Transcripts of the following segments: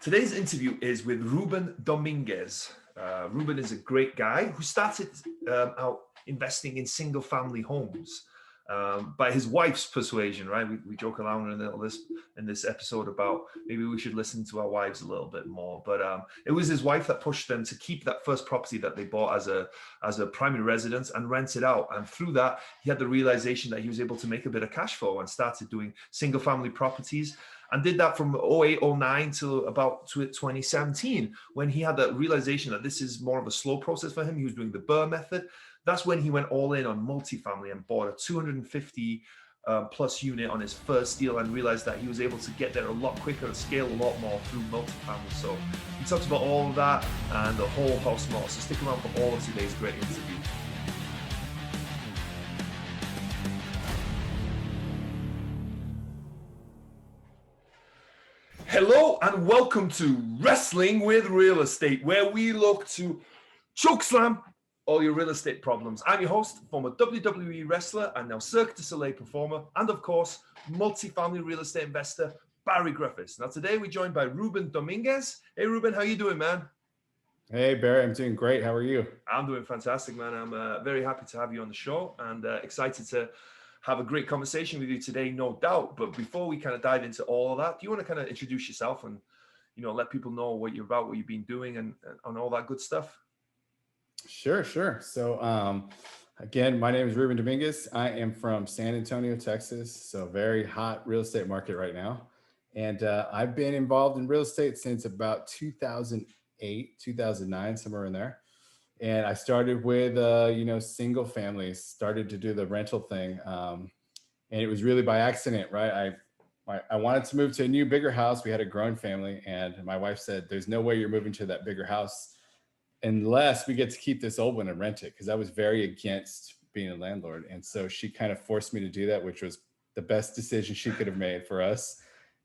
Today's interview is with Ruben Dominguez. Ruben is a great guy who started out investing in single family homes by his wife's persuasion, right? We joke around in this episode about maybe we should listen to our wives a little bit more. But it was his wife that pushed them to keep that first property that they bought as a primary residence and rent it out. And through that, he had the realization that he was able to make a bit of cash flow and started doing single family properties. And did that from 08, 09 to about 2017, when he had that realization that this is more of a slow process for him. He was doing the Brrrr Method. That's when he went all in on multifamily and bought a 250 plus unit on his first deal and realized that he was able to get there a lot quicker and scale a lot more through multifamily. So he talks about all of that and the whole house more. So stick around for all of today's great interview. Hello and welcome to Wrestling with Real Estate, where we look to chokeslam all your real estate problems. I'm your host, former WWE wrestler and now Cirque du Soleil performer, and of course, multifamily real estate investor, Barri Griffiths. Now today we're joined by Ruben Dominguez. Hey Ruben, how you doing, man? Hey Barry, I'm doing great. How are you? I'm doing fantastic, man. I'm very happy to have you on the show and excited to have a great conversation with you today, no doubt. But before we kind of dive into all of that, do you want to kind of introduce yourself and, let people know what you're about, what you've been doing and all that good stuff? Sure. So again, my name is Ruben Dominguez. I am from San Antonio, Texas. So very hot real estate market right now. And I've been involved in real estate since about 2008, 2009, somewhere in there. And I started with, single families, started to do the rental thing. And it was really by accident, right? I wanted to move to a new, bigger house. We had a growing family. And my wife said, there's no way you're moving to that bigger house unless we get to keep this old one and rent it. Because I was very against being a landlord. And so she kind of forced me to do that, which was the best decision she could have made for us.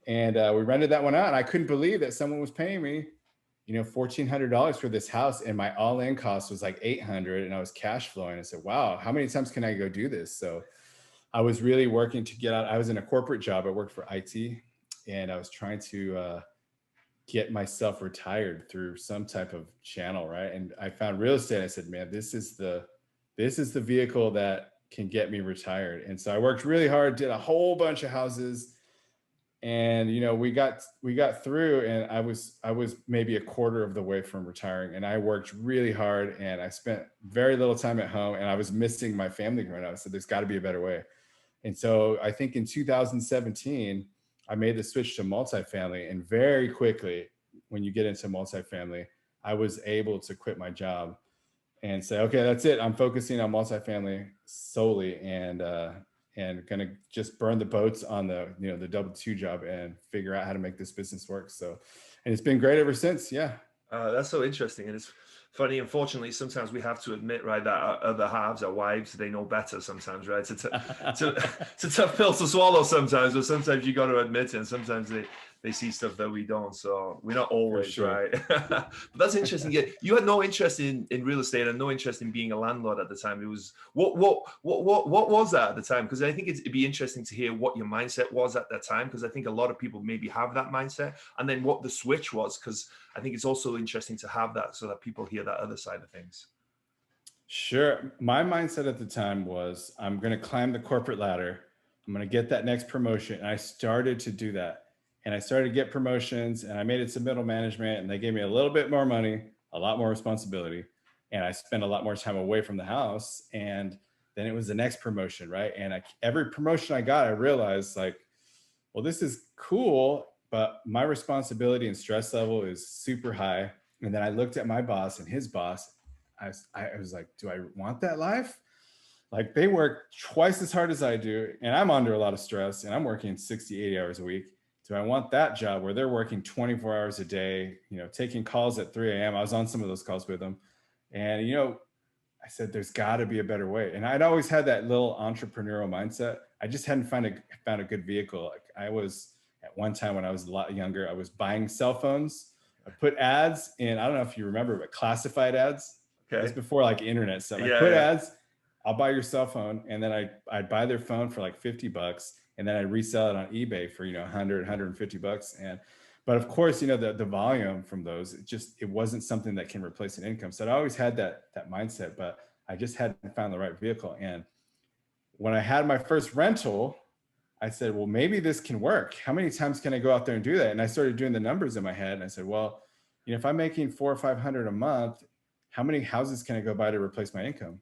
And we rented that one out. And I couldn't believe that someone was paying me $1,400 for this house, and my all-in cost was like $800, and I was cash flowing. I said, wow, how many times can I go do this? So I was really working to get out. I was in a corporate job. I worked for IT, and I was trying to get myself retired through some type of channel, right? And I found real estate. I said, man, this is the vehicle that can get me retired. And so I worked really hard, did a whole bunch of houses. And, we got through, and I was maybe a quarter of the way from retiring, and I worked really hard, and I spent very little time at home, and I was missing my family growing up. So there's got to be a better way. And so I think in 2017, I made the switch to multifamily, and very quickly, when you get into multifamily, I was able to quit my job and say, okay, that's it. I'm focusing on multifamily solely, and going to just burn the boats on the W-2 job and figure out how to make this business work. So, and it's been great ever since. Yeah. That's so interesting. And it's funny. Unfortunately, sometimes we have to admit, right, that our other halves, our wives, they know better sometimes, right? It's a tough pill to swallow sometimes, but sometimes you got to admit it. And sometimes they see stuff that we don't. So we're not always sure. right. But that's interesting. Yeah, you had no interest in real estate and no interest in being a landlord at the time. It was what was that at the time? Because I think it'd be interesting to hear what your mindset was at that time, because I think a lot of people maybe have that mindset, and then what the switch was, because I think it's also interesting to have that so that people hear that other side of things. Sure. My mindset at the time was, I'm going to climb the corporate ladder. I'm going to get that next promotion. And I started to do that. And I started to get promotions, and I made it to middle management, and they gave me a little bit more money, a lot more responsibility. And I spent a lot more time away from the house. And then it was the next promotion, right? And every promotion I got, I realized like, well, this is cool, but my responsibility and stress level is super high. And then I looked at my boss and his boss. I was like, do I want that life? Like, they work twice as hard as I do, and I'm under a lot of stress, and I'm working 60, 80 hours a week. Do I want that job where they're working 24 hours a day, taking calls at 3 a.m.? I was on some of those calls with them. And, I said, there's got to be a better way. And I'd always had that little entrepreneurial mindset. I just hadn't found a good vehicle. Like, I was, at one time when I was a lot younger, I was buying cell phones. I put ads in, I don't know if you remember, but classified ads. Okay. It was before like internet stuff. I put ads, I'll buy your cell phone. And then I'd buy their phone for like $50. And then I'd resell it on eBay for, $100, $150. And But of course, the volume from those, it wasn't something that can replace an income. So I always had that mindset, but I just hadn't found the right vehicle. And when I had my first rental, I said, well, maybe this can work. How many times can I go out there and do that? And I started doing the numbers in my head. And I said, well, if I'm making 400 or 500 a month, how many houses can I go buy to replace my income?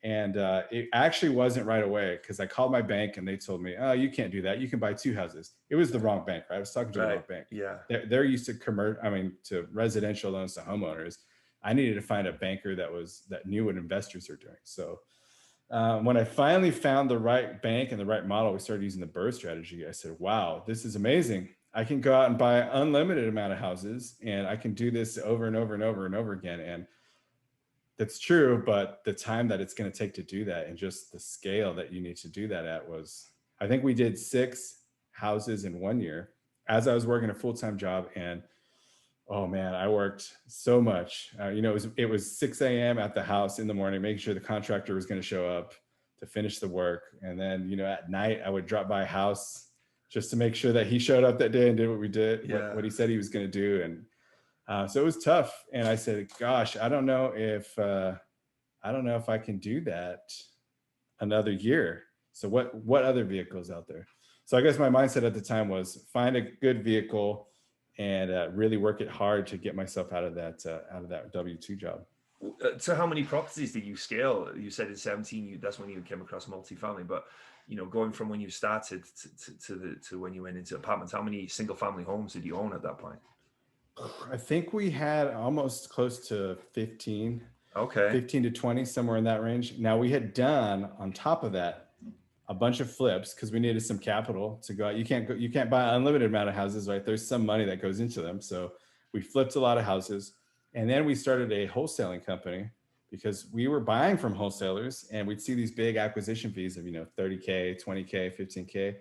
And it actually wasn't right away, because I called my bank and they told me, oh, you can't do that. You can buy 2 houses. It was the wrong bank, right? I was talking to the wrong bank. Yeah. They're used to residential loans to homeowners. I needed to find a banker that knew what investors are doing. So when I finally found the right bank and the right model, we started using the Brrrr strategy. I said, wow, this is amazing. I can go out and buy an unlimited amount of houses, and I can do this over and over and over and over again. And that's true, but the time that it's going to take to do that, and just the scale that you need to do that at, I think we did 6 houses in 1 year as I was working a full-time job. And oh man, I worked so much. It was 6 a.m. at the house in the morning, making sure the contractor was going to show up to finish the work. And then, at night I would drop by a house just to make sure that he showed up that day and did what we did, what he said he was going to do. And so it was tough. And I said, gosh, I don't know if I can do that another year. So what other vehicles out there? So I guess my mindset at the time was find a good vehicle and really work it hard to get myself out of that W-2 job. So how many properties did you scale? You said in 17, that's when you came across multifamily, but going from when you started to when you went into apartments, how many single family homes did you own at that point? I think we had almost close to 15. Okay. 15 to 20, somewhere in that range. Now we had done on top of that a bunch of flips, because we needed some capital to go out. You can't buy an unlimited amount of houses, right? There's some money that goes into them. So we flipped a lot of houses, and then we started a wholesaling company, because we were buying from wholesalers and we'd see these big acquisition fees of, $30K, $20K, $15K.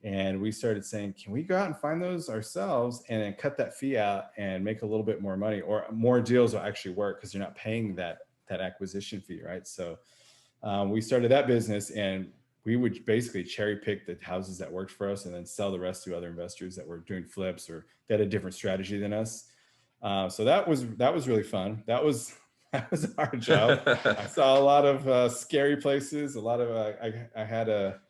And we started saying, can we go out and find those ourselves and then cut that fee out and make a little bit more money, or more deals will actually work because you're not paying that acquisition fee, right? So we started that business, and we would basically cherry pick the houses that worked for us and then sell the rest to other investors that were doing flips or that had a different strategy than us. So that was really fun. That was a hard job. I saw a lot of scary places. A lot of I had a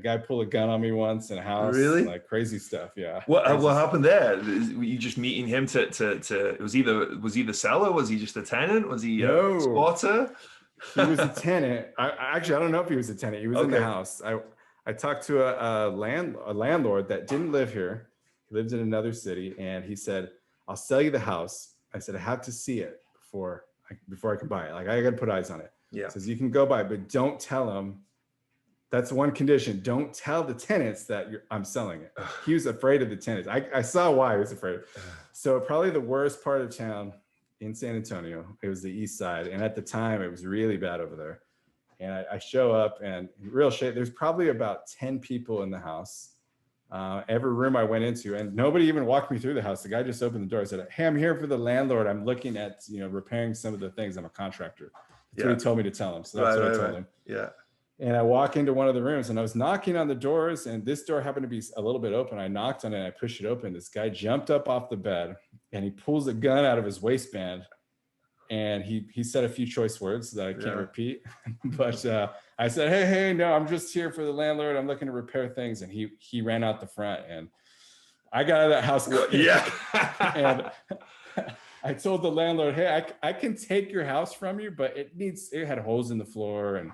guy pull a gun on me once in a house. Really? Like crazy stuff. Yeah. What happened there? Were you just meeting him to was he the seller? Was he just a tenant? Was he a squatter? He was a tenant. I don't know if he was a tenant. He was in the house. I talked to a landlord that didn't live here. He lived in another city, and he said, I'll sell you the house. I said, I have to see it before I can buy it. Like, I got to put eyes on it. Yeah. He says, you can go buy it, but don't tell him. That's one condition. Don't tell the tenants that I'm selling it. He was afraid of the tenants. I saw why he was afraid. So probably the worst part of town in San Antonio, it was the east side. And at the time it was really bad over there. And I show up, and real shit, there's probably about 10 people in the house. Every room I went into, and nobody even walked me through the house. The guy just opened the door and said, hey, I'm here for the landlord. I'm looking at, repairing some of the things. I'm a contractor. That's what he told me to tell him. So that's what I told him. Yeah. And I walk into one of the rooms, and I was knocking on the doors, and this door happened to be a little bit open. I knocked on it, and I pushed it open. This guy jumped up off the bed, and he pulls a gun out of his waistband, and he said a few choice words that I can't repeat. But I said, hey, no, I'm just here for the landlord. I'm looking to repair things. And he ran out the front, and I got out of that house. Yeah. And I told the landlord, hey, I can take your house from you, but it had holes in the floor, and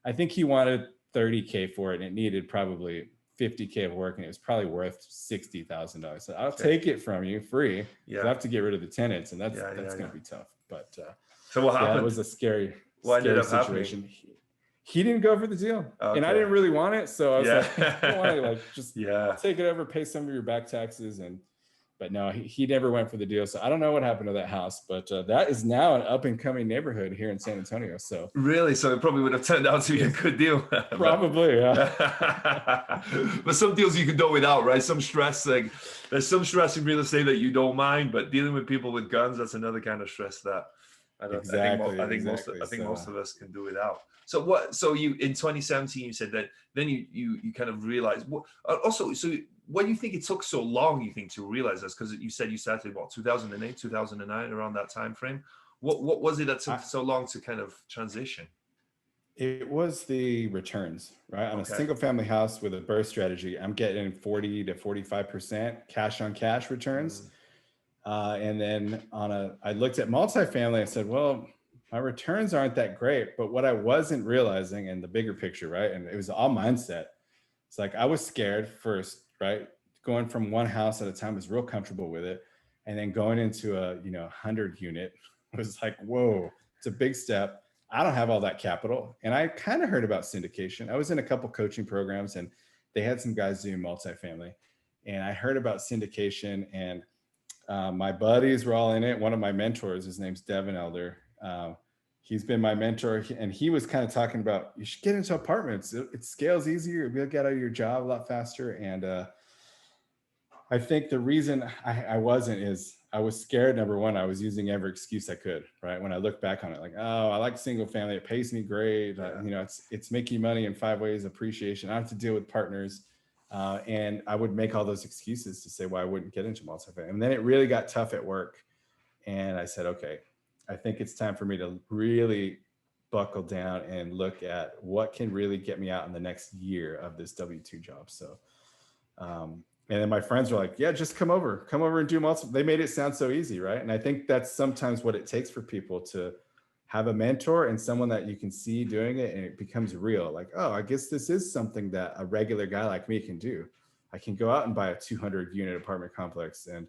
I think he wanted $30K for it, and it needed probably $50K of work, and it was probably worth $60,000. So I'll take it from you free. Yeah. I have to get rid of the tenants, and that's going to be tough. But so what happened? It was a scary situation. He didn't go for the deal, and I didn't really want it. So I was like, I don't want to just take it over, pay some of your back taxes, but no, he never went for the deal. So I don't know what happened to that house, but that is now an up and coming neighborhood here in San Antonio. So really, so it probably would have turned out to be a good deal. Probably, yeah. But some deals you can do without, right? Some stress, like there's some stress in real estate that you don't mind, but dealing with people with guns, that's another kind of stress that Exactly, I exactly. think So most of us can do without. So what? So you in 2017 you said that then you kind of realized what also. So what do you think it took so long? You think to realize this because you said you started what 2008, 2009 around that time frame. What was it that took I, so long to kind of transition? it was the returns, right? On a Okay. single family house with a BRRRR strategy, I'm getting 40 to 45% cash on cash returns. Mm, And then I looked at multifamily and said, well, my returns aren't that great. But what I wasn't realizing in the bigger picture, right? And it was all mindset. It's like I was scared first, right? Going from one house at a time was real comfortable with it. And then going into a 100 unit was like, whoa, it's a big step. I don't have all that capital. And I kind of heard about syndication. I was in a couple coaching programs and they had some guys doing multifamily. And I heard about syndication and my buddies were all in it. One of my mentors, his name's Devin Elder. He's been my mentor, and he was kind of talking about you should get into apartments. It scales easier. You'll get out of your job a lot faster. And I think the reason I wasn't is I was scared. Number one, I was using every excuse I could. Right when I look back on it, like, oh, I like single family. It pays me great. yeah. It's making money in 5 ways. Appreciation. I don't have to deal with partners. And I would make all those excuses to say why I wouldn't get into multifamily. And then it really got tough at work. And I said, okay, I think it's time for me to really buckle down and look at what can really get me out in the next year of this W-2 job. So, and then my friends were like, yeah, just come over and do multiple. They made it sound so easy, right? And I think that's sometimes what it takes for people to have a mentor and someone that you can see doing it and it becomes real. Like, oh, I guess this is something that a regular guy like me can do. I can go out and buy a 200 unit apartment complex and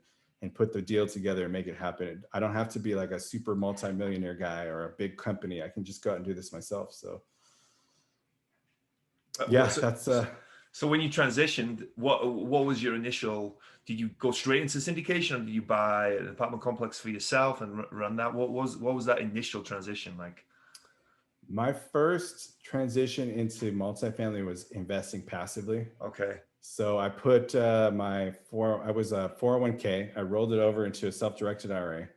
put the deal together and make it happen. I don't have to be like a super multimillionaire guy or a big company. I can just go out and do this myself. So yeah, that's So when you transitioned, what was your initial? Did you go straight into syndication, or did you buy an apartment complex for yourself and run that? What was that initial transition like? my first transition into multifamily was investing passively. Okay. So I put I was a 401k. I rolled it over into a self-directed IRA,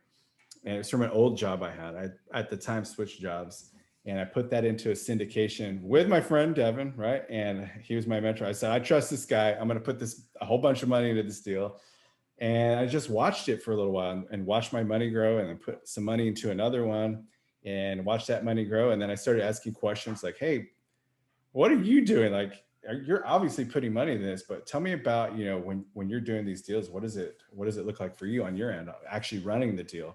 and it's from an old job I had. I at the time switched jobs, and I put that into a syndication with my friend Devin, right? And he was my mentor. I said, I trust this guy. I'm going to put a whole bunch of money into this deal. And I just watched it for a little while and watched my money grow, and then put some money into another one and watched that money grow. And then I started asking questions like, hey, what are you doing? Like, you're obviously putting money in this, but tell me about, when you're doing these deals, what does it look like for you on your end, actually running the deal?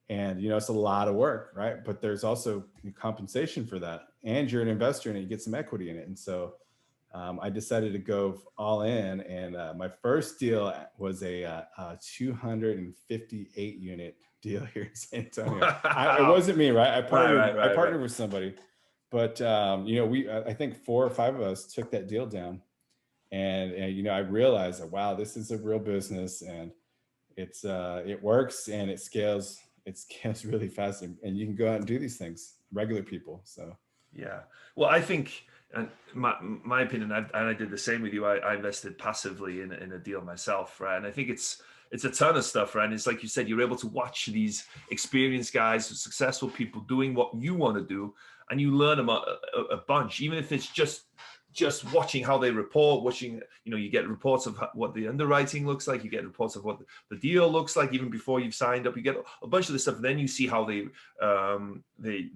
And, it's a lot of work, right? But there's also compensation for that. And you're an investor and you get some equity in it. And so I decided to go all in. And my first deal was a 258 unit deal here in San Antonio. It wasn't me, right? I partnered with somebody. But, I think 4 or 5 of us took that deal down. And I realized that, wow, this is a real business, and it works and it scales really fast, and you can go out and do these things, regular people. So yeah, well, I think, and my opinion, I did the same with you. I invested passively in a deal myself, right? And I think it's a ton of stuff, right? And it's like you said, you're able to watch these experienced guys, successful people doing what you want to do, and you learn a bunch, even if it's just watching how they report, you get reports of what the underwriting looks like, you get reports of what the deal looks like even before you've signed up, you get a bunch of this stuff. Then you see how the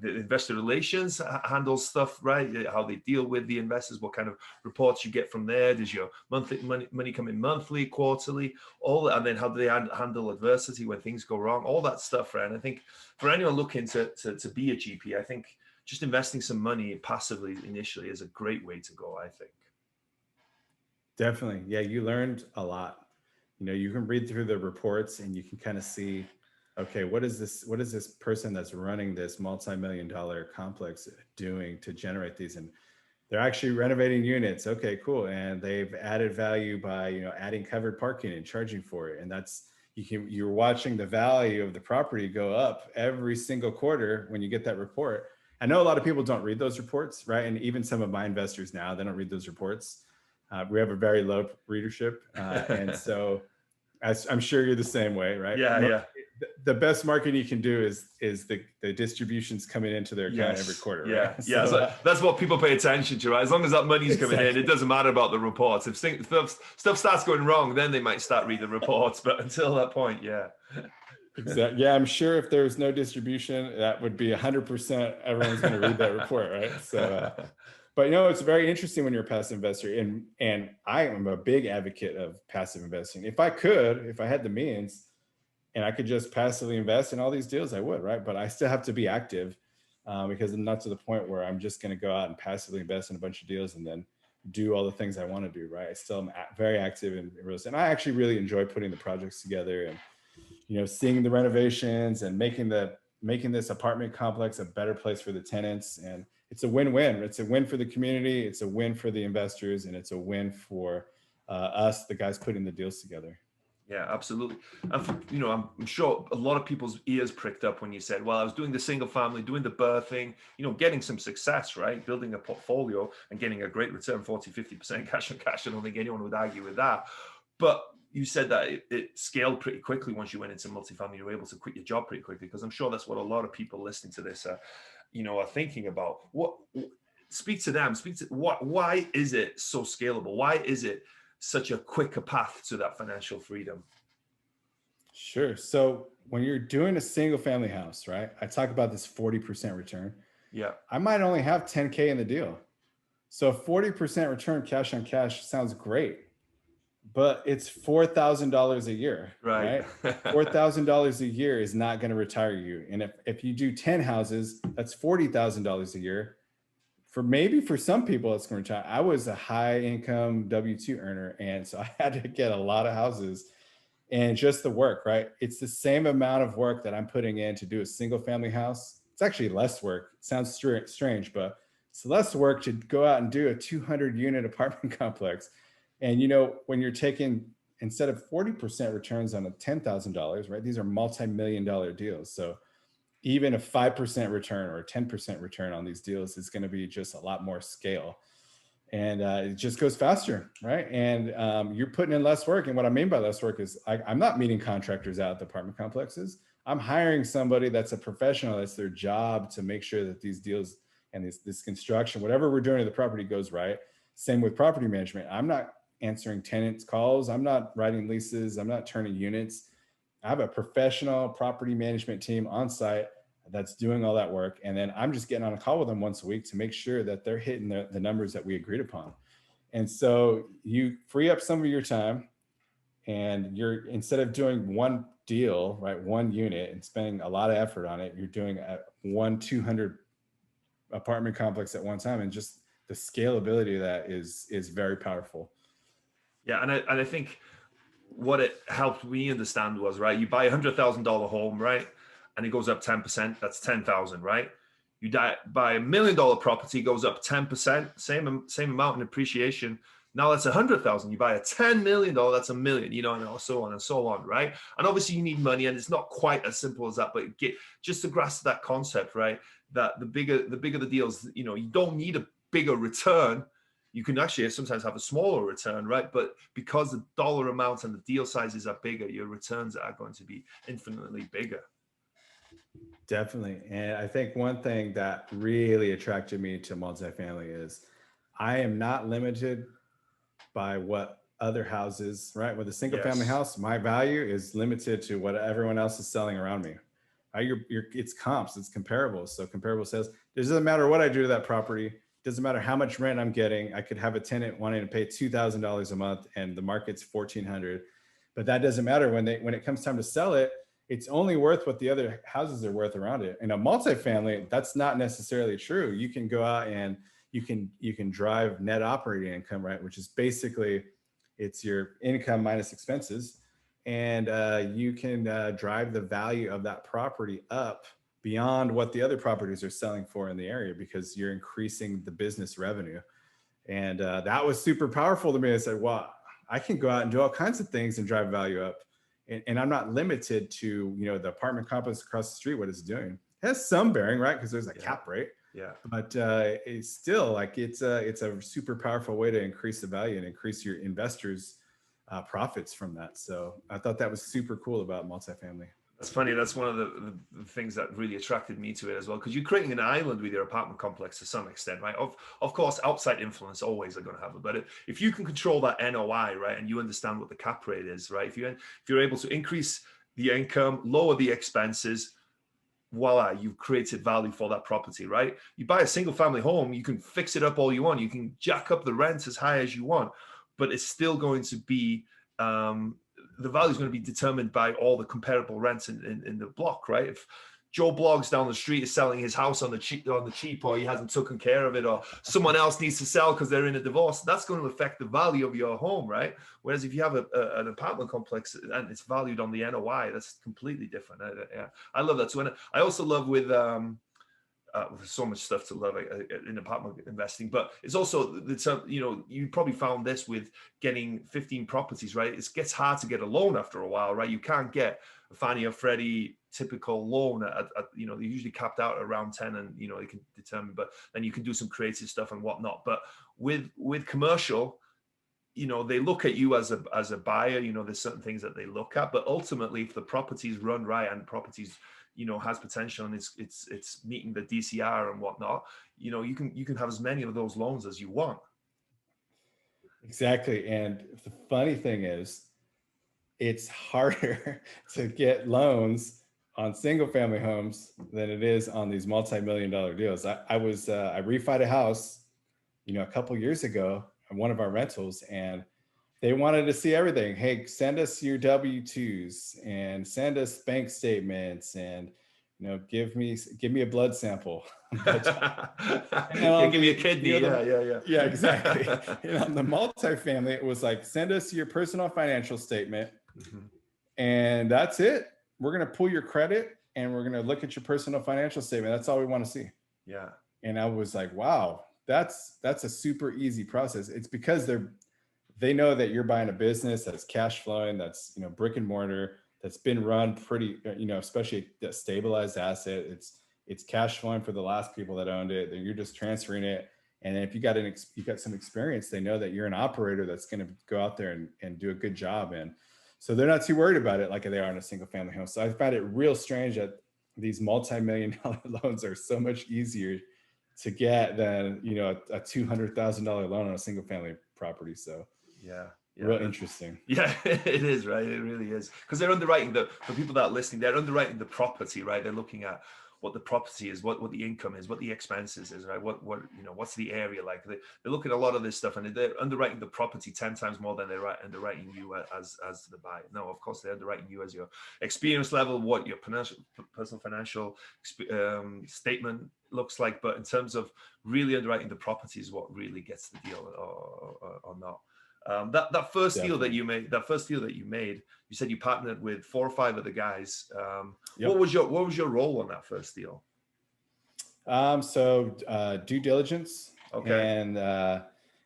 investor relations handles stuff, right? How they deal with the investors, what kind of reports you get from there. Does your money come in monthly, quarterly, all that, and then how do they handle adversity when things go wrong, all that stuff, right? And I think for anyone looking to be a GP, I think just investing some money passively initially is a great way to go, I think. Definitely. Yeah, you learned a lot. You can read through the reports and you can kind of see, okay, what is this person that's running this multi-million-dollar complex doing to generate these? And they're actually renovating units. Okay, cool. And they've added value by, adding covered parking and charging for it. And that's, you're watching the value of the property go up every single quarter when you get that report. I know a lot of people don't read those reports, right? And even some of my investors now, they don't read those reports. We have a very low readership. And so I'm sure you're the same way, right? Yeah. the best marketing you can do is the distributions coming into their account every quarter. Yeah, right? yeah. So that's what people pay attention to, right? As long as that money's coming in, it doesn't matter about the reports. If stuff starts going wrong, then they might start reading reports. But until that point, yeah. Exactly. Yeah, I'm sure if there was no distribution, that would be 100%. Everyone's going to read that report, right? So, but it's very interesting when you're a passive investor, and I am a big advocate of passive investing. If I had the means, and I could just passively invest in all these deals, I would, right? But I still have to be active because I'm not to the point where I'm just going to go out and passively invest in a bunch of deals and then do all the things I want to do, right? I still am very active in real estate. And I actually really enjoy putting the projects together and seeing the renovations and making this apartment complex a better place for the tenants. And it's a win-win. It's a win for the community. It's a win for the investors, and it's a win for us, the guys putting the deals together. Yeah, absolutely. And I'm sure a lot of people's ears pricked up when you said, well, I was doing the single family, doing the Brrrr thing, getting some success, right? Building a portfolio and getting a great return, 40, 50% cash on cash. I don't think anyone would argue with that. But you said that it scaled pretty quickly once you went into multifamily. You were able to quit your job pretty quickly, because I'm sure that's what a lot of people listening to this are thinking about. Speak to them. Why is it so scalable? Why is it such a quicker path to that financial freedom? Sure. So when you're doing a single family house, right? I talk about this 40% return. Yeah. I might only have 10K in the deal. So 40% return cash on cash sounds great, but it's $4,000 a year, right? $4,000 a year is not going to retire you. And if you do 10 houses, that's $40,000 a year. For some people, it's going to retire. I was a high income W-2 earner, and so I had to get a lot of houses, and just the work, right? It's the same amount of work that I'm putting in to do a single family house. It's actually less work. It sounds strange, but it's less work to go out and do a 200 unit apartment complex. And when you're taking, instead of 40% returns on a $10,000, right? These are multi-million-dollar deals. So even a 5% return or a 10% return on these deals is going to be just a lot more scale. And it just goes faster, right? And you're putting in less work. And what I mean by less work is I'm not meeting contractors out at the apartment complexes. I'm hiring somebody that's a professional. That's their job to make sure that these deals and this construction, whatever we're doing to the property, goes right. Same with property management. I'm not answering tenants' calls. I'm not writing leases. I'm not turning units. I have a professional property management team on site that's doing all that work. And then I'm just getting on a call with them once a week to make sure that they're hitting the numbers that we agreed upon. And so you free up some of your time, and instead of doing one deal, right, one unit and spending a lot of effort on it, you're doing a 200 apartment complex at one time. And just the scalability of that is very powerful. Yeah. And I think what it helped me understand was, right, you buy $100,000 home, right, and it goes up 10%, that's 10,000, right? You buy $1 million property, goes up 10%, same amount in appreciation. Now that's 100,000. You buy a $10 million, that's $1 million, and so on and so on, right? And obviously you need money, and it's not quite as simple as that, but just to grasp that concept, right, that the bigger the deals, you don't need a bigger return. You can actually sometimes have a smaller return, right? But because the dollar amounts and the deal sizes are bigger, your returns are going to be infinitely bigger. Definitely. And I think one thing that really attracted me to multifamily is I am not limited by what other houses, right? With a single family house, my value is limited to what everyone else is selling around me. It's comps, it's comparable. So comparable says, it doesn't matter what I do to that property. Doesn't matter how much rent I'm getting. I could have a tenant wanting to pay $2,000 a month and the market's $1,400, but that doesn't matter when it comes time to sell it. It's only worth what the other houses are worth around it. In a multifamily, that's not necessarily true. You can go out and you can drive net operating income, right? Which is basically, it's your income minus expenses. And you can drive the value of that property up beyond what the other properties are selling for in the area, because you're increasing the business revenue. And that was super powerful to me. I said, wow, I can go out and do all kinds of things and drive value up. And I'm not limited to, the apartment complex across the street, what it's doing. It has some bearing, right? Because there's a cap rate. Yeah. But it's still it's a super powerful way to increase the value and increase your investors' profits from that. So I thought that was super cool about multifamily. That's funny. That's one of the things that really attracted me to it as well, because you're creating an island with your apartment complex to some extent, right? Of course, outside influence always are going to have it, but if you can control that NOI, right, and you understand what the cap rate is, right, if you're able to increase the income, lower the expenses, voila, you've created value for that property, right? You buy a single family home, you can fix it up all you want, you can jack up the rent as high as you want, but it's still going to be the value is going to be determined by all the comparable rents in the block, right? If Joe Bloggs down the street is selling his house on the cheap, or he hasn't taken care of it, or someone else needs to sell because they're in a divorce, that's going to affect the value of your home, right? Whereas if you have an apartment complex and it's valued on the NOI, that's completely different. I love that too. And I also love with there's so much stuff to love in apartment investing, but it's also you probably found this with getting 15 properties, right? It gets hard to get a loan after a while, right? You can't get a Fannie or Freddie typical loan at they're usually capped out around 10, and you can determine, but then you can do some creative stuff and whatnot. But with commercial, they look at you as a buyer, there's certain things that they look at, but ultimately if the properties run right and properties has potential and it's meeting the DCR and whatnot, you can have as many of those loans as you want. Exactly. And the funny thing is, it's harder to get loans on single family homes than it is on these multi-million-dollar deals. I refied a house, a couple years ago on one of our rentals, and they wanted to see everything. Hey, send us your W-2s and send us bank statements, and give me a blood sample. Give me a kidney. Yeah, exactly. And on the multifamily, it was like, send us your personal financial statement, and that's it. We're gonna pull your credit and we're gonna look at your personal financial statement. That's all we want to see. Yeah. And I was like, wow, that's a super easy process. It's because they know that you're buying a business that's cash flowing, that's brick and mortar, that's been run pretty, especially a stabilized asset. It's cash flowing for the last people that owned it. Then you're just transferring it. And then if you got some experience, they know that you're an operator that's going to go out there and do a good job. And so they're not too worried about it like they are in a single family home. So I find it real strange that these multi-million-dollar loans are so much easier to get than a $200,000 loan on a single family property. So yeah, real interesting. Yeah, it is, right? It really is, because they're underwriting for people that are listening, they're underwriting the property, right? They're looking at what the property is, what the income is, what the expenses is, right? What what's the area like? They look at a lot of this stuff, and they're underwriting the property 10 times more than they're underwriting you as the buyer. No, of course they're underwriting you as your experience level, what your personal financial statement looks like, but in terms of really underwriting the property is what really gets the deal or not. That first deal that you made, you said you partnered with 4 or 5 other guys. Yep. What was your role on that first deal? So due diligence. Okay.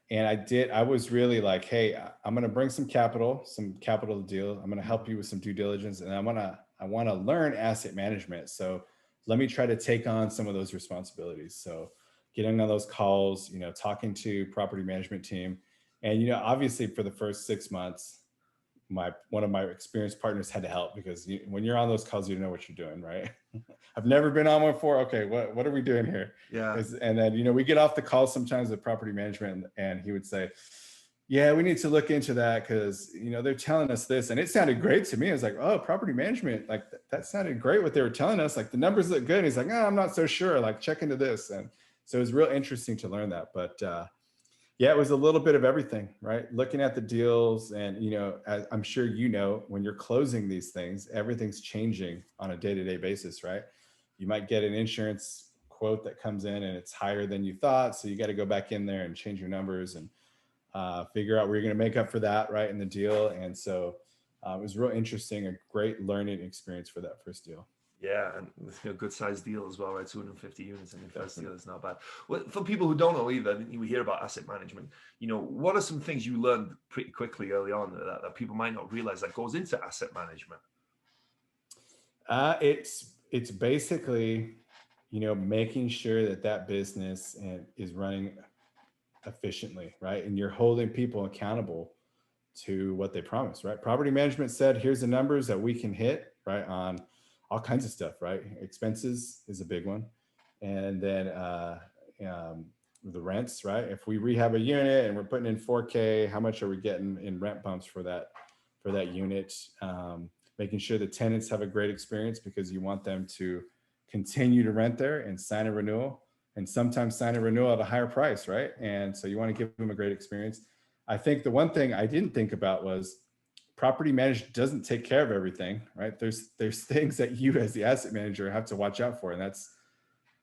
And I was really like, hey, I'm going to bring some capital to deal. I'm going to help you with some due diligence, and I want to learn asset management. So let me try to take on some of those responsibilities. So getting on those calls, talking to property management team. And, obviously for the first 6 months, one of my experienced partners had to help, because when you're on those calls, you know what you're doing, right? I've never been on one before. Okay, what are we doing here? Yeah. And then, we get off the call sometimes with property management, and he would say, yeah, we need to look into that because, they're telling us this. And it sounded great to me. I was like, oh, property management, like that sounded great what they were telling us. Like the numbers look good. And he's like, oh, I'm not so sure. Like check into this. And so it was real interesting to learn that. But yeah, it was a little bit of everything, right? Looking at the deals, and, as I'm sure when you're closing these things, everything's changing on a day-to-day basis, right? You might get an insurance quote that comes in and it's higher than you thought. So you got to go back in there and change your numbers and figure out where you're going to make up for that, right, in the deal. And so it was real interesting, a great learning experience for that first deal. Yeah, and good sized deal as well, right? 250 units in the first deal is not bad. Well, for people who don't know either, we hear about asset management. What are some things you learned pretty quickly early on that people might not realize that goes into asset management? It's basically, making sure that business is running efficiently, right? And you're holding people accountable to what they promised, right? Property management said, here's the numbers that we can hit, right, on all kinds of stuff, right? Expenses is a big one. And then the rents, right? If we rehab a unit and we're putting in 4K, how much are we getting in rent bumps for that unit? Making sure the tenants have a great experience, because you want them to continue to rent there and sign a renewal, and sometimes sign a renewal at a higher price, right? And so you want to give them a great experience. I think the one thing I didn't think about was property management doesn't take care of everything, right? There's things that you as the asset manager have to watch out for. And that's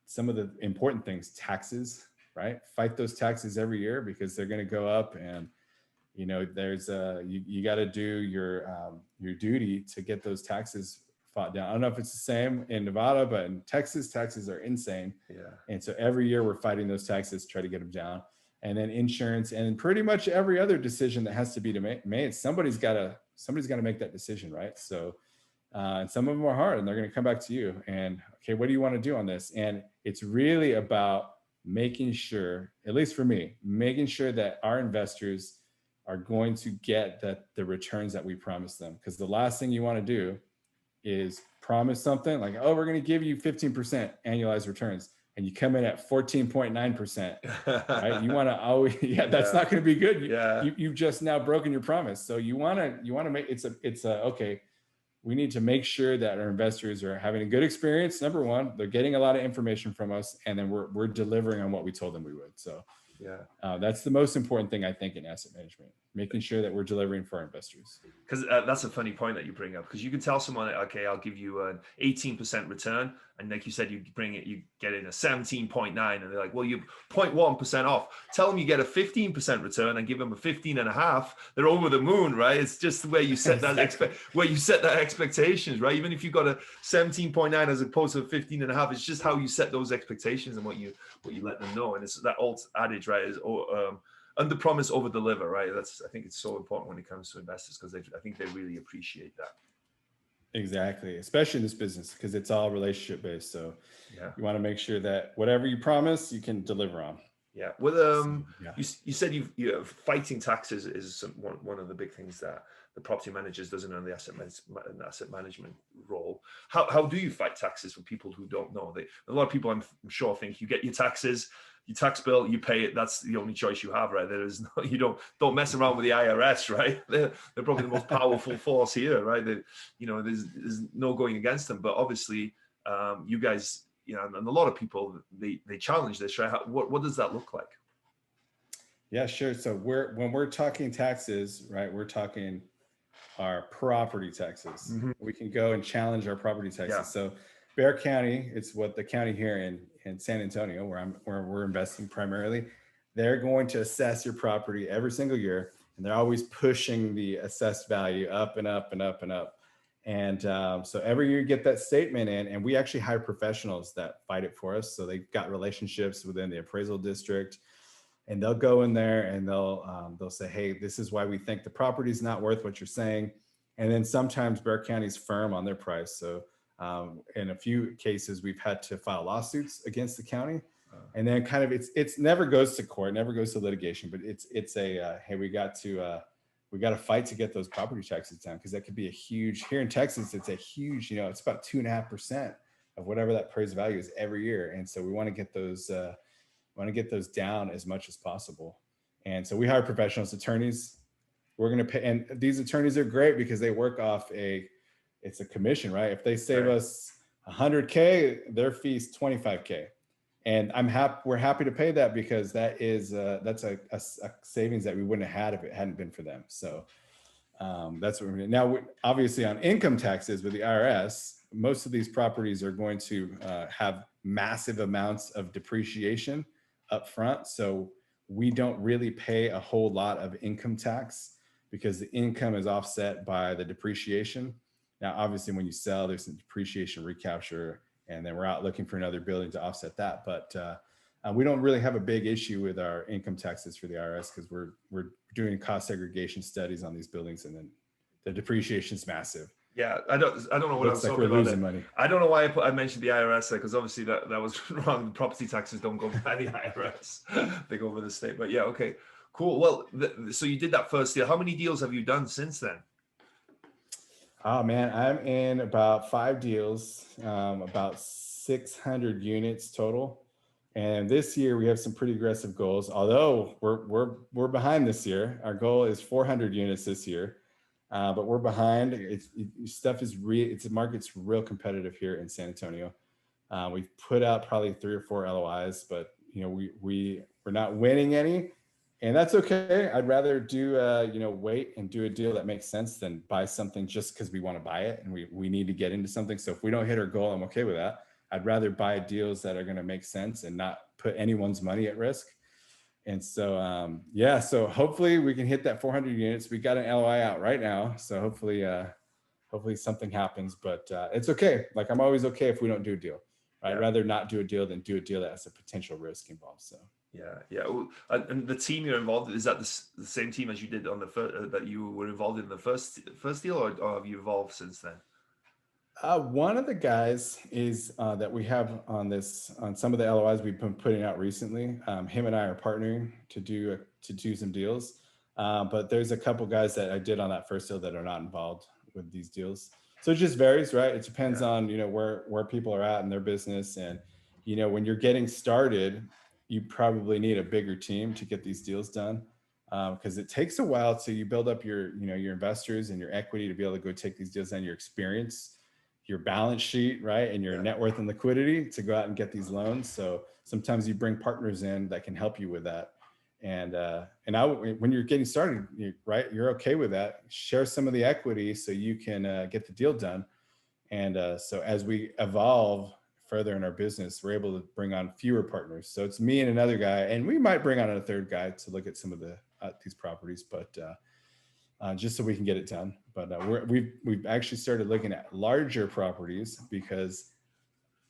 some of the important things. Taxes, right? Fight those taxes every year, because they're going to go up. And, you know, there's you got to do your duty to get those taxes fought down. I don't know if it's the same in Nevada, but in Texas, taxes are insane. Yeah. And so every year we're fighting those taxes, try to get them down. And then insurance, and pretty much every other decision that has to be made, somebody's got to make that decision, right? So, and some of them are hard, and they're going to come back to you and, okay, what do you want to do on this? And it's really about making sure, at least for me, making sure that our investors are going to get the returns that we promise them. Because the last thing you want to do is promise something like, oh, we're going to give you 15% annualized returns, and you come in at 14.9%, right? You want to always, that's not going to be good. You've just now broken your promise. So you want to make, okay, we need to make sure that our investors are having a good experience. Number one, they're getting a lot of information from us, and then we're delivering on what we told them we would. So that's the most important thing, I think, in asset management, making sure that we're delivering for our investors. Because that's a funny point that you bring up, because you can tell someone, okay, I'll give you an 18% return. And like you said, you get in a 17.9, and they're like, well, you're 0.1% off. Tell them you get a 15% return and give them a 15.5. They're over the moon, right? It's just the way you set that expectations, right? Even if you got a 17.9 as opposed to a 15.5, it's just how you set those expectations and what you let them know. And it's that old adage, right? Is under promise, over deliver, right? I think it's so important when it comes to investors, because I think they really appreciate that. Exactly, especially in this business, because it's all relationship based. So you want to make sure that whatever you promise, you can deliver on. Yeah. Well, you said you fighting taxes is one of the big things that the property managers doesn't know, the asset management role. How do you fight taxes for people who don't know? A lot of people, I'm sure, think you get your taxes, your tax bill, you pay it. That's the only choice you have, right? There is no, you don't mess around with the IRS, right? They're probably the most powerful force here, right? There's no going against them. But obviously, you guys, and a lot of people, they challenge this, right? What does that look like? Yeah, sure. So when we're talking taxes, right, we're talking our property taxes. Mm-hmm. We can go and challenge our property taxes. Yeah. So Bexar County, it's what the county here in San Antonio, where we're investing primarily, they're going to assess your property every single year, and they're always pushing the assessed value up and up and up and up. And so every year you get that statement in, and we actually hire professionals that fight it for us. So they've got relationships within the appraisal district, and they'll go in there and they'll say, hey, this is why we think the property is not worth what you're saying. And then sometimes Bexar County's firm on their price. So in a few cases, we've had to file lawsuits against the county. And then kind of it's never goes to court, never goes to litigation, but it's a hey, we got to fight to get those property taxes down, because that could be a huge, here in Texas, it's a huge, it's about 2.5% of whatever that appraised value is every year. And so we want to get those down as much as possible. And so we hire professionals, attorneys. We're going to pay, and these attorneys are great because they work off it's a commission, right? If they save us $100K, their fee's $25K. And we're happy to pay that, because that's a savings that we wouldn't have had if it hadn't been for them. So that's what we're doing. Now, obviously on income taxes with the IRS, most of these properties are going to have massive amounts of depreciation up front. So we don't really pay a whole lot of income tax, because the income is offset by the depreciation. Now, obviously when you sell, there's some depreciation recapture, and then we're out looking for another building to offset that. But we don't really have a big issue with our income taxes for the IRS, because we're doing cost segregation studies on these buildings, and then the depreciation is massive. Yeah, I don't know what I was talking about. Money. I don't know why I mentioned the IRS there, because obviously that was wrong. The property taxes don't go by the IRS; they go over the state. But yeah, okay, cool. Well, so you did that first deal. How many deals have you done since then? Oh man, I'm in about 5 deals, about 600 units total. And this year we have some pretty aggressive goals. Although we're behind this year. Our goal is 400 units this year, but we're behind. Stuff is it's the market's real competitive here in San Antonio. We've put out probably 3 or 4 LOIs, but we're not winning any, and that's okay. I'd rather do wait and do a deal that makes sense than buy something just because we want to buy it and we need to get into something. So if we don't hit our goal, I'm okay with that. I'd rather buy deals that are going to make sense and not put anyone's money at risk. And so so hopefully we can hit that 400 units. We got an LOI out right now, so hopefully something happens. But it's okay. Like, I'm always okay if we don't do a deal. I'd rather not do a deal than do a deal that has a potential risk involved. So Yeah. And the team you're involved in, is that the same team as you did on the first, that you were involved in the first deal, or have you evolved since then? One of the guys is that we have on some of the LOIs we've been putting out recently. Him and I are partnering to do some deals, but there's a couple guys that I did on that first deal that are not involved with these deals. So it just varies, right? It depends on where people are at in their business, and when you're getting started, you probably need a bigger team to get these deals done, because it takes a while to you build up your investors and your equity to be able to go take these deals done, your experience, your balance sheet, right, and your net worth and liquidity to go out and get these loans. So sometimes you bring partners in that can help you with that. And when you're getting started, right, you're okay with that. Share some of the equity so you can get the deal done. And so as we evolve further in our business, we're able to bring on fewer partners. So it's me and another guy, and we might bring on a third guy to look at some of these properties, but just so we can get it done. But we've actually started looking at larger properties because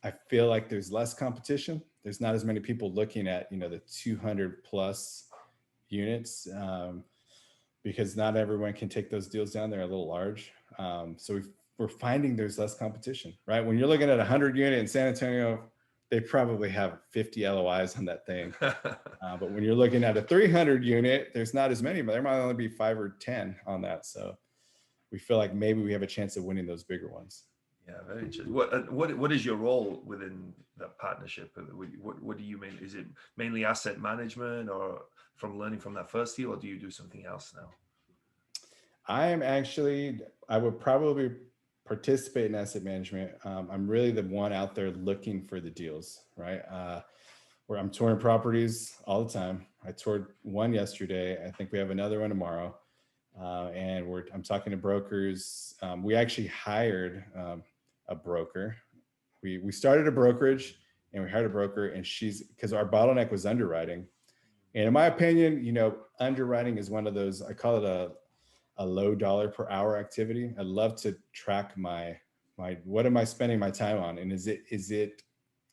I feel like there's less competition. There's not as many people looking at the 200 plus units, because not everyone can take those deals down. They're a little large. So we're finding there's less competition, right? When you're looking at a 100 unit in San Antonio, they probably have 50 LOIs on that thing. But when you're looking at a 300 unit, there's not as many, but there might only be 5 or 10 on that. So we feel like maybe we have a chance of winning those bigger ones. Yeah, very interesting. What is your role within that partnership? What do you mean? Is it mainly asset management, or from learning from that first deal, or do you do something else now? I would probably participate in asset management. I'm really the one out there looking for the deals, right? Where I'm touring properties all the time. I toured one yesterday. I think we have another one tomorrow. And I'm talking to brokers. We actually hired a broker. We started a brokerage and we hired a broker, and because our bottleneck was underwriting. And in my opinion, underwriting is one of those, I call it a low dollar per hour activity. I love to track my what am I spending my time on, and is it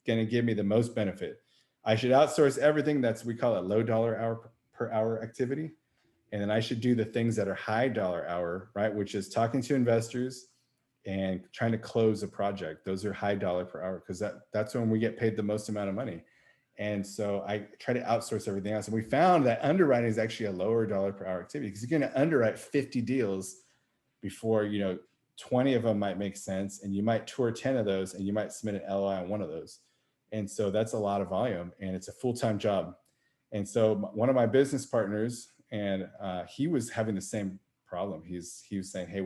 going to give me the most benefit? I should outsource everything we call it low dollar per hour activity, and then I should do the things that are high dollar hour, right? Which is talking to investors and trying to close a project. Those are high dollar per hour because that's when we get paid the most amount of money. And so I try to outsource everything else. And we found that underwriting is actually a lower dollar per hour activity, because you're going to underwrite 50 deals before, 20 of them might make sense. And you might tour 10 of those and you might submit an LOI on one of those. And so that's a lot of volume, and it's a full-time job. And so one of my business partners, and he was having the same problem. He was saying, hey,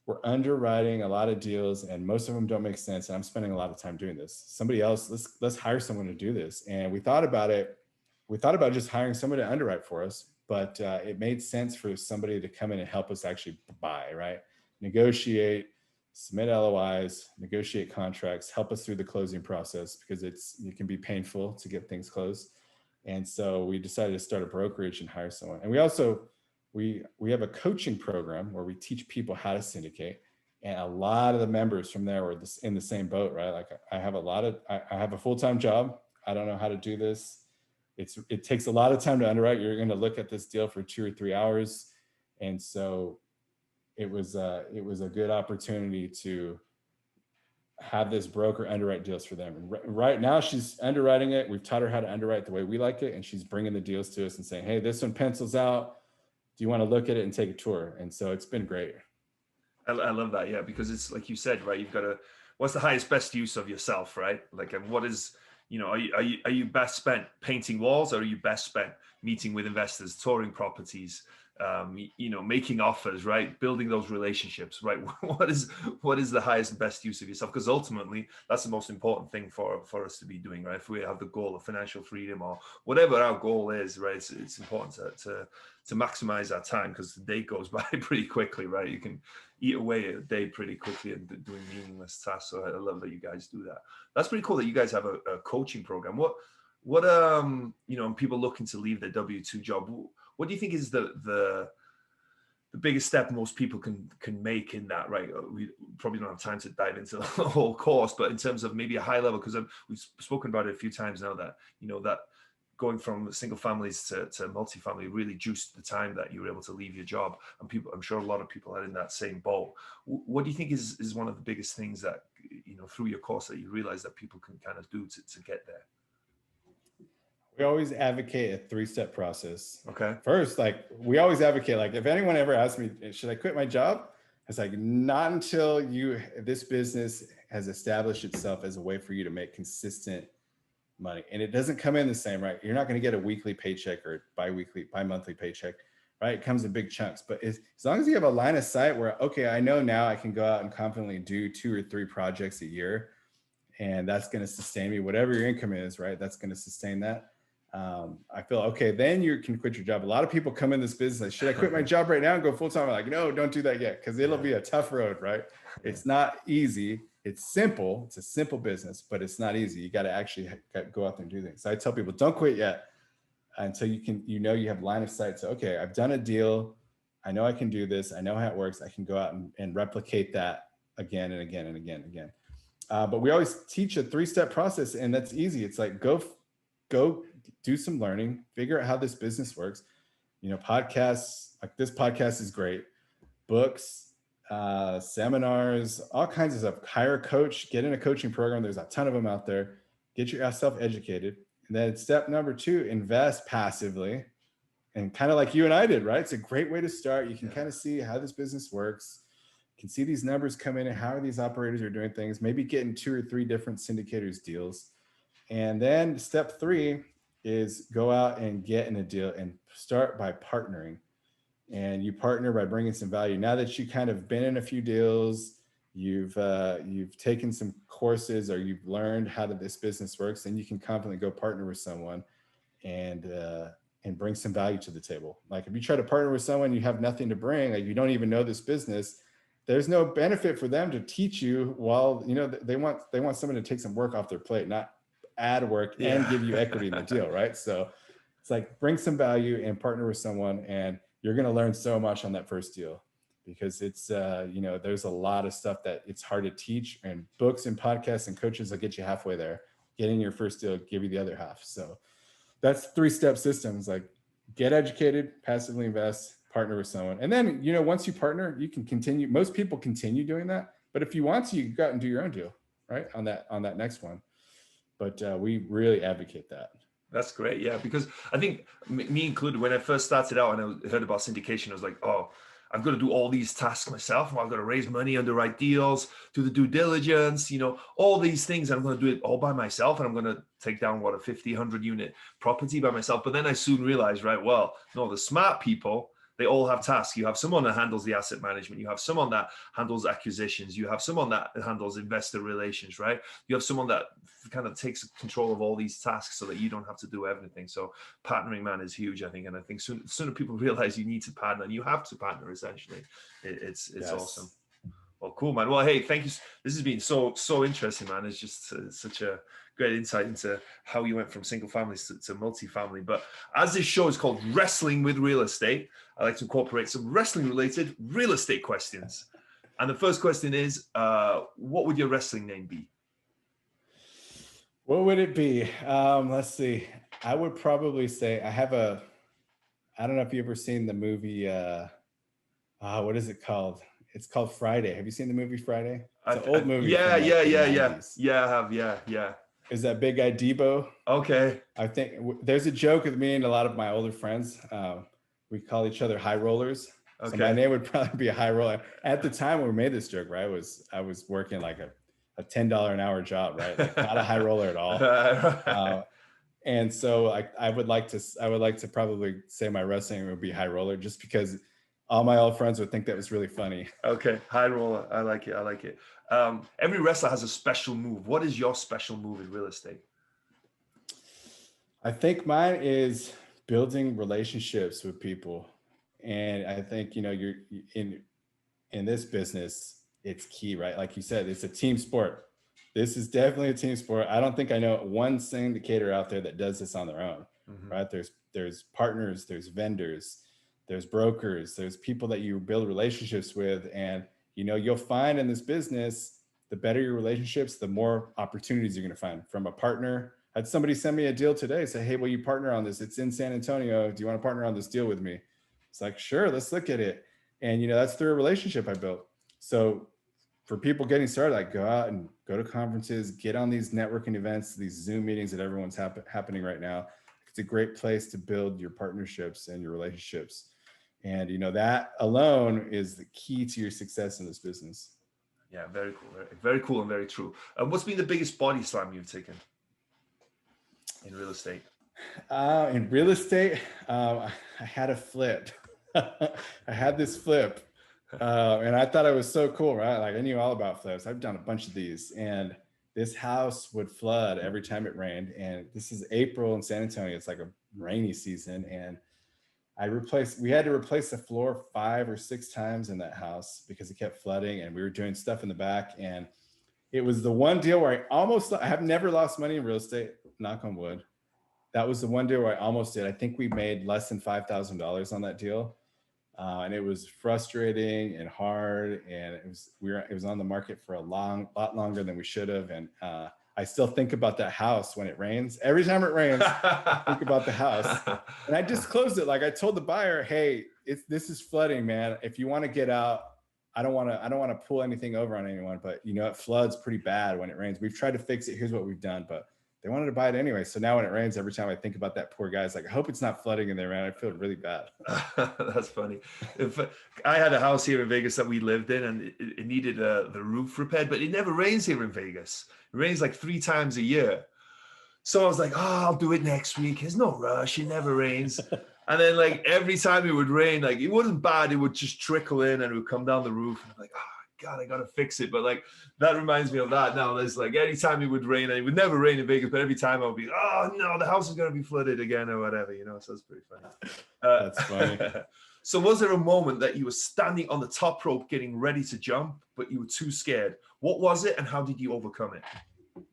we're underwriting a lot of deals and most of them don't make sense, and I'm spending a lot of time doing this. Somebody else, let's hire someone to do this. And we thought about it. We thought about just hiring someone to underwrite for us, but it made sense for somebody to come in and help us actually buy, right? Negotiate, submit LOIs, negotiate contracts, help us through the closing process, because it can be painful to get things closed. And so we decided to start a brokerage and hire someone. And we also, we have a coaching program where we teach people how to syndicate. And a lot of the members from there were in the same boat, right? Like I have a full-time job. I don't know how to do this. It takes a lot of time to underwrite. You're going to look at this deal for 2 or 3 hours. And so it was a good opportunity to have this broker underwrite deals for them. And right now she's underwriting it. We've taught her how to underwrite the way we like it. And she's bringing the deals to us and saying, hey, this one pencils out. Do you want to look at it and take a tour? And so it's been great. I love that. Yeah, because it's like you said, right? You've got to, what's the highest best use of yourself, right? Like, and what is, are you best spent painting walls, or are you best spent meeting with investors, touring properties, making offers, right? Building those relationships, right? What is the highest and best use of yourself? Because ultimately, that's the most important thing for us to be doing, right? If we have the goal of financial freedom or whatever our goal is, right? It's important to maximize our time, because the day goes by pretty quickly, right? You can eat away a day pretty quickly and doing meaningless tasks. So I love that you guys do that. That's pretty cool that you guys have a coaching program. What people looking to leave their W-2 job, what do you think is the biggest step most people can make in that, right? We probably don't have time to dive into the whole course, but in terms of maybe a high level, because we've spoken about it a few times now, that that going from single families to multifamily really juiced the time that you were able to leave your job. And people, I'm sure a lot of people are in that same boat. What do you think is one of the biggest things that, through your course, that you realize that people can kind of do to get there? We always advocate a 3-step process. Okay. First, we always advocate, if anyone ever asks me, should I quit my job? It's not until this business has established itself as a way for you to make consistent money. And it doesn't come in the same, right? You're not going to get a weekly paycheck or bi-monthly paycheck, right? It comes in big chunks. But as long as you have a line of sight where, okay, I know now I can go out and confidently do 2 or 3 projects a year, and that's going to sustain me, whatever your income is, right? That's going to sustain that. I feel, okay, then you can quit your job. A lot of people come in this business like, should I quit my job right now and go full-time? I'm like, no, don't do that yet, because it'll be a tough road, right? It's not easy. It's simple. It's a simple business, but it's not easy. You got to actually go out there and do things. So I tell people, don't quit yet until you have line of sight. So, okay, I've done a deal. I know I can do this. I know how it works. I can go out and replicate that again and again and again and again. But we always teach a 3-step process, and that's easy. It's like, go do some learning, figure out how this business works. Podcasts, like this podcast is great. Books, seminars, all kinds of stuff. Hire a coach, get in a coaching program. There's a ton of them out there. Get yourself educated. And then step number 2, invest passively. And kind of like you and I did, right? It's a great way to start. You can kind of see how this business works. You can see these numbers come in and how these operators are doing things, maybe getting 2 or 3 different syndicators deals. And then step 3 is go out and get in a deal and start by partnering. And you partner by bringing some value. Now that you kind of been in a few deals, you've taken some courses, or you've learned how this business works, then you can confidently go partner with someone and bring some value to the table. Like if you try to partner with someone, you have nothing to bring, like you don't even know this business, there's no benefit for them to teach you while, they want someone to take some work off their plate, not add work and give you equity in the deal, right? So it's like, bring some value and partner with someone, and you're going to learn so much on that first deal, because it's, there's a lot of stuff that it's hard to teach, and books and podcasts and coaches will get you halfway there. Getting your first deal, give you the other half. So that's 3-step systems, like get educated, passively invest, partner with someone. And then, once you partner, you can continue. Most people continue doing that, but if you want to, you can go out and do your own deal, right? On that next one. But we really advocate that. That's great. Yeah. Because I think me included, when I first started out and I heard about syndication, I was like, oh, I've got to do all these tasks myself. I've got to raise money, underwrite deals, do the due diligence, all these things. I'm going to do it all by myself. And I'm going to take down a 50, 100 unit property by myself. But then I soon realized, right, well, no, the smart people, they all have tasks. You have someone that handles the asset management. You have someone that handles acquisitions. You have someone that handles investor relations, right? You have someone that kind of takes control of all these tasks so that you don't have to do everything. So partnering, man, is huge, I think. And I think sooner people realize you need to partner, and you have to partner, essentially. It's yes. Awesome. Well, cool, man. Well, hey, thank you. This has been so interesting, man. It's just such a great insight into how you went from single families to multifamily. But as this show is called Wrestling with Real Estate, I like to incorporate some wrestling related real estate questions. And the first question is, what would your wrestling name be? What would it be? Let's see. I would probably say I don't know if you've ever seen the movie, what is it called? It's called Friday. Have you seen the movie Friday? It's an old movie. Yeah. Yeah, I have. Yeah. Is that big guy Debo? Okay. I think there's a joke with me and a lot of my older friends. We call each other high rollers. So my name would probably be a high roller. At the time when we made this joke, right, I was working like a $10 an hour job, right? Like not a high roller at all. And so I would like to probably say my wrestling would be high roller, just because all my old friends would think that was really funny. Okay, high roller. I like it. I like it. Every wrestler has a special move. What is your special move in real estate? I think mine is building relationships with people. And I think, you're in this business, it's key, right? Like you said, it's a team sport. This is definitely a team sport. I don't think I know one syndicator out there that does this on their own, right? There's partners, there's vendors, there's brokers, there's people that you build relationships with. And, you'll find in this business, the better your relationships, the more opportunities you're going to find from a partner. I had somebody send me a deal today, say, hey, will you partner on this? It's in San Antonio. Do you want to partner on this deal with me? It's like, sure, let's look at it. And, that's through a relationship I built. So for people getting started, like go out and go to conferences, get on these networking events, these Zoom meetings that everyone's happening right now. It's a great place to build your partnerships and your relationships. And, that alone is the key to your success in this business. Yeah, very cool. Very cool and very true. What's been the biggest body slam you've taken in real estate? In real estate, I had a flip. I had this flip. And I thought it was so cool, right? Like I knew all about flips. I've done a bunch of these, and this house would flood every time it rained. And this is April in San Antonio. It's like a rainy season. And we had to replace the floor 5 or 6 times in that house because it kept flooding, and we were doing stuff in the back. And it was the one deal where I have never lost money in real estate, knock on wood. That was the one deal where I almost did. I think we made less than $5,000 on that deal. And it was frustrating and hard, and it was on the market for a lot longer than we should have. And I still think about that house when it rains. Every time it rains, I think about the house. And I just closed it. Like I told the buyer, hey, this is flooding, man. If you want to get out, I don't want to pull anything over on anyone, but it floods pretty bad when it rains. We've tried to fix it. Here's what we've done, but they wanted to buy it anyway. So now when it rains, every time I think about that poor guy, it's like, I hope it's not flooding in there, man. I feel really bad. That's funny. If I had a house here in Vegas that we lived in, and it needed the roof repaired, but it never rains here in Vegas. It rains like 3 times a year. So I was like, I'll do it next week. There's no rush. It never rains. And then like every time it would rain, like it wasn't bad. It would just trickle in and it would come down the roof. And I'm like, God, I got to fix it. But like, that reminds me of that now. There's like, anytime it would rain, and it would never rain in Vegas, but every time I would be, oh no, the house is going to be flooded again or whatever, so it's pretty funny. That's funny. So was there a moment that you were standing on the top rope getting ready to jump, but you were too scared? What was it and how did you overcome it?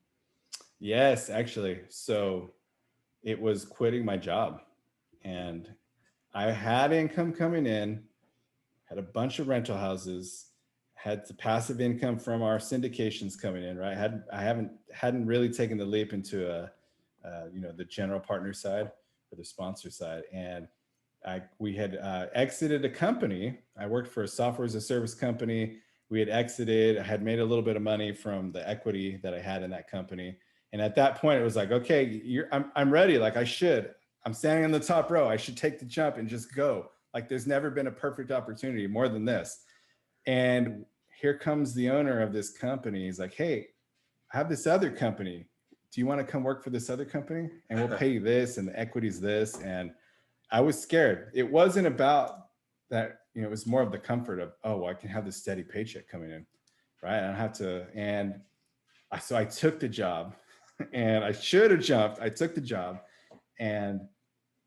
Yes, actually. So it was quitting my job, and I had income coming in, had a bunch of rental houses, had the passive income from our syndications coming in, right? I hadn't really taken the leap into the general partner side or the sponsor side. And we had exited a company. I worked for a software as a service company. We had exited. I had made a little bit of money from the equity that I had in that company. And at that point, it was like, okay, I'm ready. Like I'm standing on the top row. I should take the jump and just go. Like there's never been a perfect opportunity more than this. And here comes the owner of this company. He's like, hey, I have this other company. Do you want to come work for this other company? And we'll pay you this, and the equity's this. And I was scared. It wasn't about that, it was more of the comfort of, I can have this steady paycheck coming in, right? I don't have to. And so I took the job, and I should have jumped. I took the job, and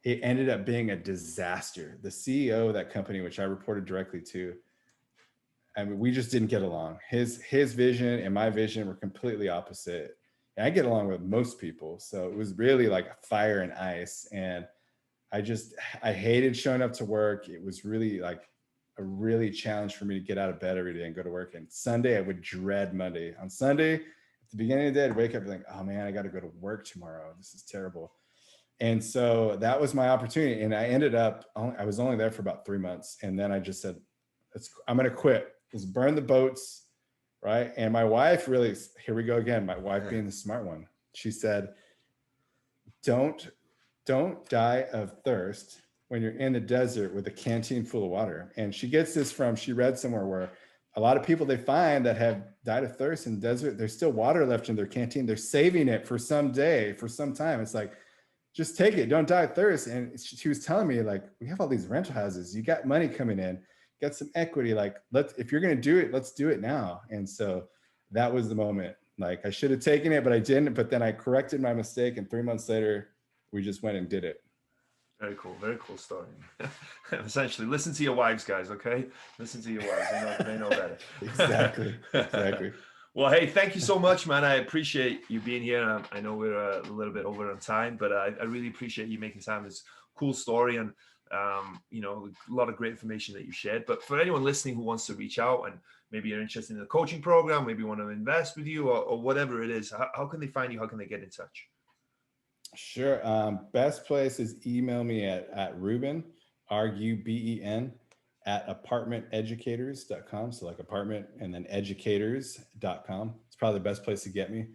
it ended up being a disaster. The CEO of that company, which I reported directly to, I mean, we just didn't get along. His vision and my vision were completely opposite. And I get along with most people. So it was really like fire and ice. And I hated showing up to work. It was really like a really challenge for me to get out of bed every day and go to work. And Sunday, I would dread Monday. On Sunday, at the beginning of the day, I'd wake up and think, oh man, I got to go to work tomorrow. This is terrible. And so that was my opportunity. And I was only there for about 3 months. And then I just said, I'm going to quit. Let's burn the boats. Right. And my wife really, here we go again. My wife being the smart one. She said, don't die of thirst when you're in the desert with a canteen full of water. And she gets this from, she read somewhere where a lot of people they find that have died of thirst in the desert, there's still water left in their canteen. They're saving it for some day, for some time. It's like, just take it, don't die of thirst. And she was telling me, like, we have all these rental houses, you got money coming in, got some equity, like, if you're going to do it, let's do it now. And so that was the moment. Like, I should have taken it, but I didn't. But then I corrected my mistake, and 3 months later, we just went and did it. Very cool story. Essentially, listen to your wives, guys. Okay, listen to your wives. They know better. Exactly. Well, hey, thank you so much, man. I appreciate you being here. I know we're a little bit over on time, but I really appreciate you making time. It's a cool story, and a lot of great information that you shared. But for anyone listening who wants to reach out, and maybe you're interested in the coaching program, maybe want to invest with you, or whatever it is, how can they find you? How can they get in touch? Sure. Best place is email me at Ruben, Ruben, at apartmenteducators.com. So like apartment and then educators.com. It's probably the best place to get me.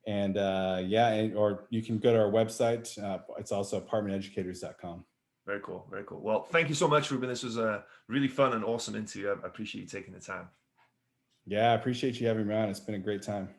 And or you can go to our website. It's also apartmenteducators.com. Very cool. Well, thank you so much, Ruben. This was a really fun and awesome interview. I appreciate you taking the time. Yeah, I appreciate you having me on. It's been a great time.